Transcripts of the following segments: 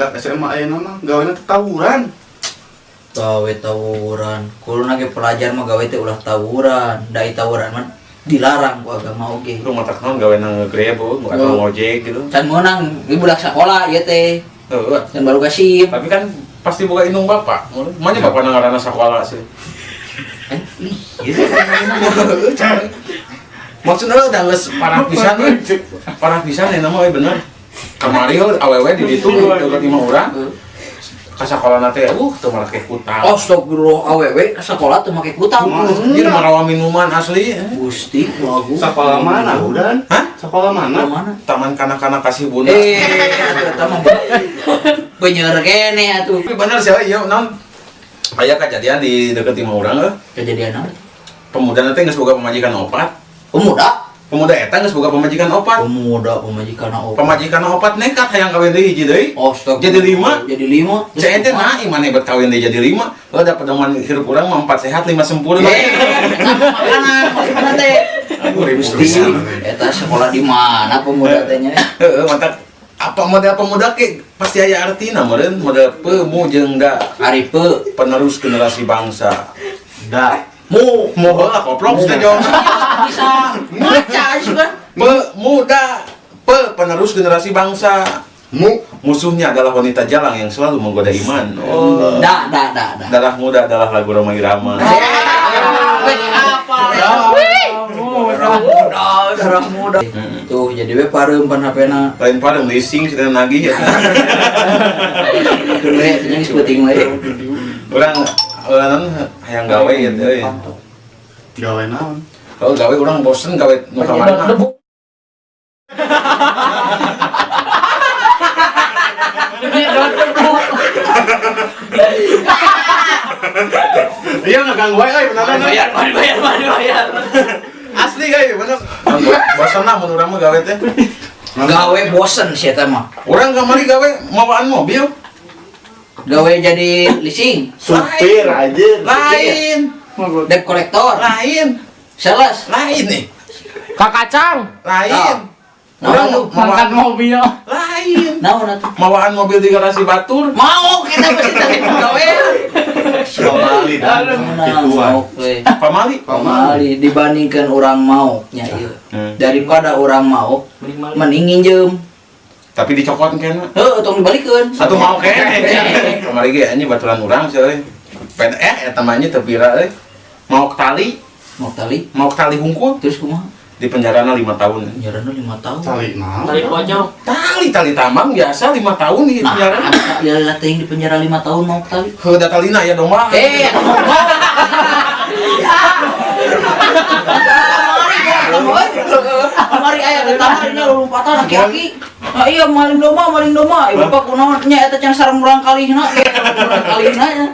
budak SMA ayeuna mah gawena teh tawuran. Gawe tawuran. Kuluna ge pelajar mah gawe teh ulah tawuran. Dai tawuran mah dilarang ku agama oge. Lu matak naon gawena ngegrab atau ngojek gitu. Can meunang ieu budak sekolah ieu teh. Heeh. Dan baru kasih. Tapi kan pasti boga indung bapak. Manya bapak ngaranna sakola sih. Maksudnya udah geus parah pisan we. Parah pisan eta mah we bener. Kamari awewe di ditu deket 5 urang. Ka sakolana teh teu make kutang. Astagfirullah awewe ka sekolah teu make kutang. Ieu marawa minuman asli. Gusti lagu. Sekolah mana udan? Hah? Sekolah mana? Mana? Taman kanak-kanak kasih bunda. Eta mah bener kene atuh. Tapi bener sih ieu naon aya kejadian di deket 5 urang Kejadian apa? pemuda teh geus boga pemajikan opat. Pemuda eta geus boga pemajikan opat. Pemuda pemajikan opat. Pemajikan opat nekat hayang kawin deui hiji deui. Jadi 5. Jadi 5. Saya ente naik mana hebat kawin deui jadi 5. Lo dapat pedoman hirup urang mah 4 sehat 5 sempurna. Makanan teh. Gusti eta sekolah di mana pemuda teh nya? Heeh, mantap. Apa model pemuda ke pasti aya artina meureun model pemu jeung da Ari penerus generasi bangsa. Da. Mu heula koplok teh jong. bisa maca juga. Pemuda penerus generasi bangsa. Musuhnya adalah wanita jalang yang selalu menggoda iman. Oh. Da. Darah muda adalah lagu Roma Irama. Darah muda. Tuh jadi we pareum pan HP-na. Lain padang leasing sudah nagih ya. Gede nya geus penting we. Urang hayang gawe ya teh. Gawe naon? Kalau gawe urang bosen gawe nu kamarna. Iya ngaganggu wae euy beneran. Bayar. Asli euy bener. Bosen lah mun urang mah gawe teh. Gawe bosen sih eta mah. Urang kamari gawe mawaan mobil. Gawe jadi leasing, Supir aja. Lain. debt kolektor, Lain. sales. Lain nih. Kakacang, Lain. Nah, Urang tuh, angkat mobil. lain. naon atuh? Mawaan mobil di garasi Batur. Mau kita mesti tadi gawean. Pamali dan Mau we. Pamali. Pamali dibandingkan orang mau nya ieu. Daripada orang mau mending nginjem. Tapi dicokot kena. Heuh tong dibalikeun. Satu mau kene. Kamari ge anjing baturan urang sih euy. Eta mah nya teu pira euy. Mau tali Mau tali hungkul terus kumaha? di penjarana 5 tahun. Penjarana 5 tahun. Tali naon? Tarik pocong. Tali tambang biasa 5 tahun di penjara. Nah, ya teh di penjara 5 tahun mau tali. Heuda talina ya domba. Kamari aya di tamarnya lompatan aki-aki. Nah, iya maling domba. Bapak kunaon nya eta can sareng murang kalihna. Murang kalihna nya.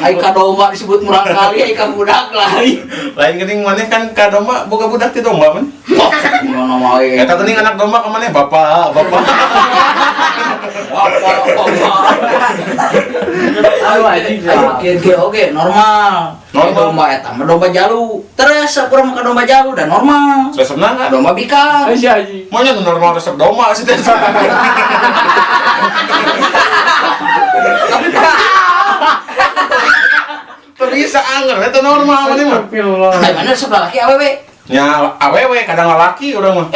Ai ka domba disebut murang kali, ai ka budak lain. Lain geuning maneh kan ka domba boga budak ti domba man. Gimana mau we? Eta geuning anak domba ka maneh bapak. Oke, normal. Domba eta mah domba jalu. Terus sakurang ka domba jalu dan normal. Resepna enggak? Domba bika. Aji aji. Maunya normal resep domba sih teh. Bisa anger eta normal maneh mah. Astagfirullah. Ai mana sebelah laki awewe. Nya awewe kadang laki urang mah.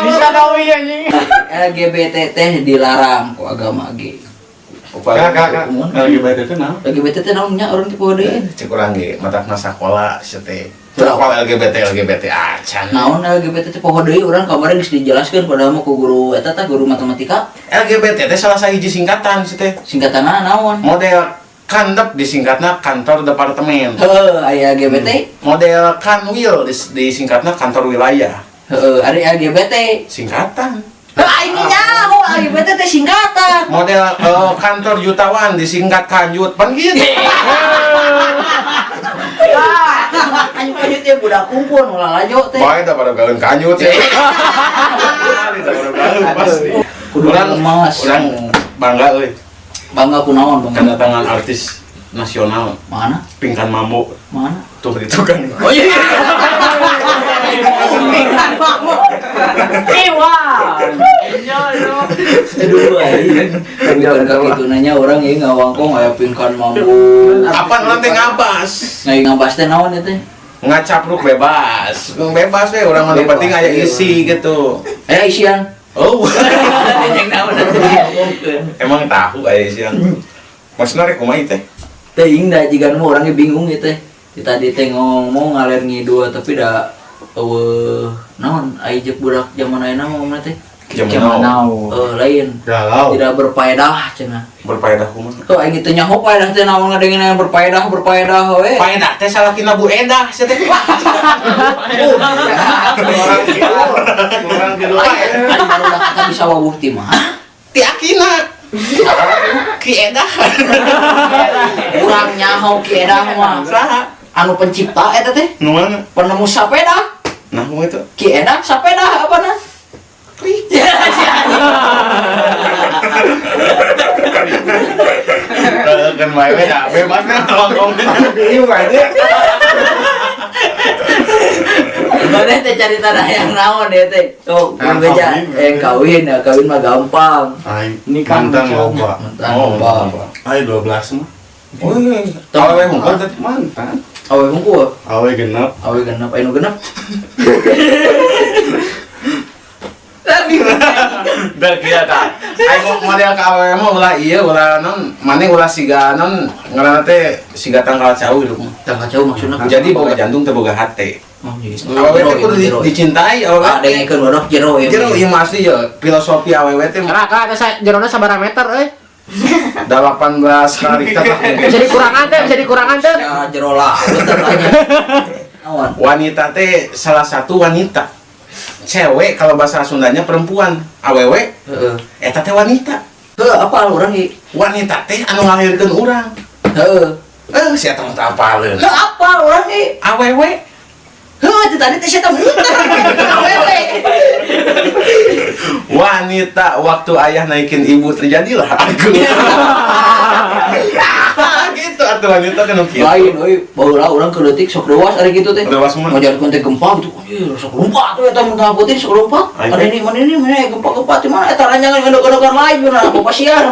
Bisa gawe anjing. LGBT teh dilarang ku agama ge. Kakak LGBT teh naon? LGBT teh naonnya orang tipe deui. Cek urang ge matakna sakola sia teh. Sakola LGBT acan. Naon LGBT teh poho deui urang kemarin geus dijelaskeun padahal mah ku guru eta teh guru matematika. LGBT teh salah sahiji singkatan sih teh. Singkatanna naon? Model kandep disingkatna kantor departemen. Heuh, aya LGBT. Model kanwil disingkatna kantor wilayah. Heuh, ari LGBT. Singkatan. Ini nyaho LGBT teh singkatan. Model kantor jutawan disingkat kanjut pan gitu. Kanjut teh budak kumpul ulah lajo teh. Bae da pada gaweun kanjut ya. Kudu emas. Urang bangga euy Bangga kunaon bangga. kedatangan artis nasional Mana? pingkan mambo Mana? tuh itu kan. Oh iya. Aduh, bukan kaki itu nanya orang ya ngawangkong aya pingkan mambu. Apa nanti ngabas? Ngai ngabas teh naon eta? Ngacapruk bebas we orang mana Bebas, penting aya iya. isi gitu. Aya isian. Oh. Yang naon atuh ngomongkeun. Emang tahu aya isian. Maksudnya rek kumaha teh? Teuing da jigan mah orangnya bingung gitu teh. Tadi teh ngomong ngalir ngidul tapi da naon aya jek budak zaman ayeuna mah ngomongna teh. Zaman now Lain. Galau. Tidak berfaedah cenah. berfaedah kumaha? Tuh aing teh nyaho faedah teh naon ngadengin yang berfaedah we. Faedah teh salakina Bu Edah sia teh. Orang gitu. Aing baru kata bisa wawuh ti mah. Ti akina. Ki Edah. Urang nyaho ki edah mah. Saha? Anu pencipta eta teh, Nu mana? penemu sapeda. Nah, kumaha itu? Ki edah sapeda apana? Kan wae dah bebas kan ngomong bingung aja. Mana teh cari tanah yang naon ya teh. Tuh, Yang beja. kawin. Kawin mah gampang. Ai Nikah mantan coba. loba. Mantan Oh, loba. Ai 12 mah. Oh, awewe hungkul teh. Mantan. Awe mungku, Awe genep. awe genep, anu genep. Dah kieu tah. Aing model ka awewe mah ulah ieu ulah non, maneh ulah siga non ngaranna teh siga tanggal cau hidup mah. Tangga jauh maksudna. Jadi boga jantung teh boga hate. Oh, gitu. Awewe teh kudu dicintai awewe. Ah, dengekeun waduh jero ya. Jero ieu mah asli ya filosofi awewe teh Raka ada jerona sabaraha meter euy. da 18 kali kita Bisa dikurangan teh. Ya jero lah, bener tanya. Awan. wanita teh salah satu wanita cewek kalau bahasa Sundanya perempuan awewe Heeh. eta teh wanita Heuh, apal urang ieu? wanita teh anu ngahirkeun urang Heeh. sia teh teu apaleun Heuh, apal urang ieu? awewe Heuh, itu tadi teh saya tahu. Awewe. wanita waktu ayah naikin ibu terjadilah aku gitu atuh wanita teh nu kieu Lain euy, baheula urang keleutik sok dewas ari kitu teh. Dewas mah. Ngajarkeun teh gempa gitu. Anjir, sok lompat tuh eta mun tahaputin sok lompat. Ayo. Mana ini gempa-gempa ti mana eta ranjangan ngadog-ngadogan lain bener apa pasian.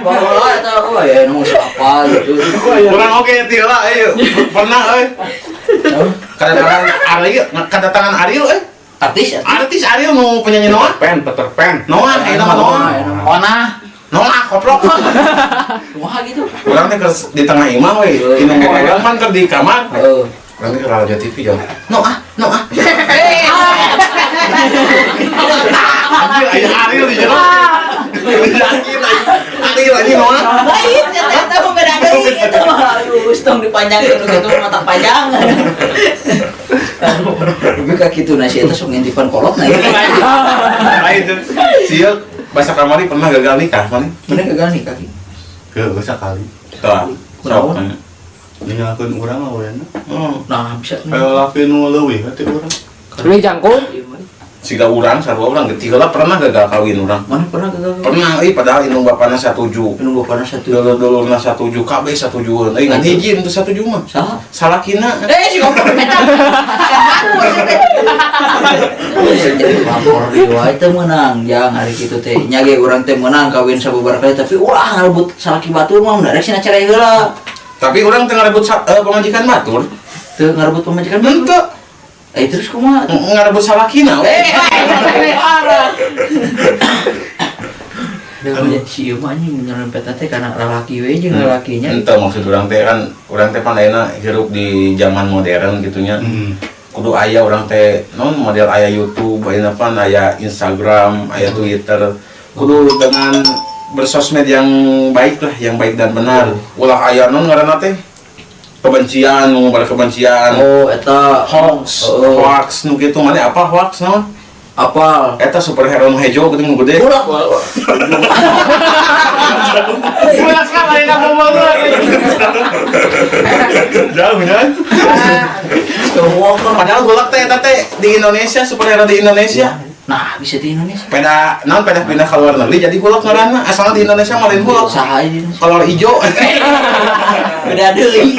Baheula eta ya nu siapa gitu. urang oge teh lah ayo pernah euy kedatangan Ariel euy Artis ya. artis Ariel nu penyanyi Noah Peter Pan. Noah ayeuna mah Noah Noah koplok Kumaha gitu. urang teh keur di tengah imah we inung megang man keur di kamar Heeh. urang teh keur radio TV jam Noah anjir aya Ariel di jero Ariel ini Noah Lain eta mah beda deui eta mah. Aduh, tong dipanjangkeun gitu mata panjang. Tapi ka kitu na si eta sok ngintipan kolot na. lain tuh sieu bahasa kamari pernah gagal nikah mana Mana gagal nih kaki. Ke sekali. tuh Kunaon? Ninggalkeun urang awena. Nah, bisa. Kayak laki nu leuwih hati urang. Ini jangkung. siga urang sarua urang geuti heula pernah gagal kawin urang Mana pernah gagal? pernah padahal indung bapana 17 Minum bapana satu. dulur-dulurna 17 KB 17 ngan hiji itu 17 mah Saha? salakina Si goblok eta. Jadi lapor di wae teh menang, jang hari kitu teh. Nya ge urang teh menang kawin sabubaraha kali tapi ulah ngarebut salaki batur mah mendadak cenah cerai heula. tapi urang teu ngarebut pemajikan batur Teu ngarebut pemajikan batur. henteu Terus kumaha? ngarebut salakina we Parah. Udah si ieu mah anjing nyerempet teh kana lalaki we jeung lalakinya. henteu maksud urang teh kan urang teh pandaina hirup di zaman modern gitunya kudu aya urang teh non model aya YouTube aya apa aya Instagram aya Twitter kudu dengan bersosmed yang baik lah yang baik dan benar ulah aya non ngaranna teh kebencian ngomong kebencian Oh, eta hoax hoax nu kitu mana apa hoax naon apal. eta superhero nu hejo gitu nu gede Ulah. Bulan sekali nak ngomong lagi. Jauh kan? Tuh, kan padahal golak teh eta teh di Indonesia superhero di Indonesia Nah, bisa di Indonesia. Peda pindah ke luar negeri jadi hulak ngaranna asalna di Indonesia mah lain hulak. Saha di Indonesia. Kolor ijo. Beda deui.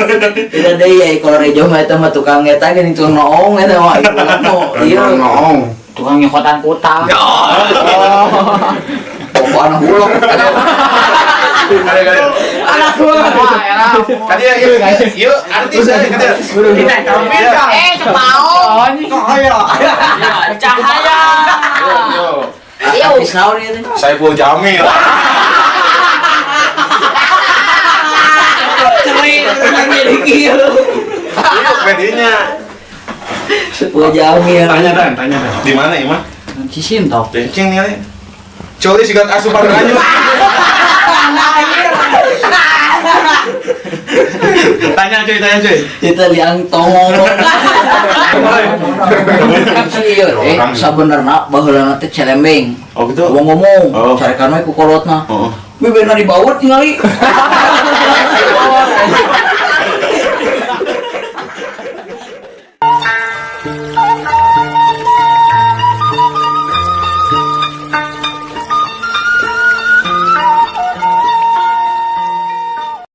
Beda deui ya kalau rejo mah eta mah tukang eta geuning tukang noong eta mah iya. Noong. Tukang ngekotan kutang. Pokok anak hulok. Kade. Anak hulok. Kade yuk artis kade. Tidak tahu. Cepaon. Cahaya. Cahaya. Yo. Iya, wis naon ieu teh? Saiful Jamil. Ceri jadi kieu. Yuk medinya. Sepuluh jamir. Tanya Dan. Di mana Ima? Cisim tau. Bencing nih. Coli sigat asupan ranyu. Tanya cuy. Kita liang tongong. Iya, sabenerna baheulana teh celembeng. Oh gitu. Ngomong, Oh. carekan we ku kolotna. Oh. Beberna dibaut ningali.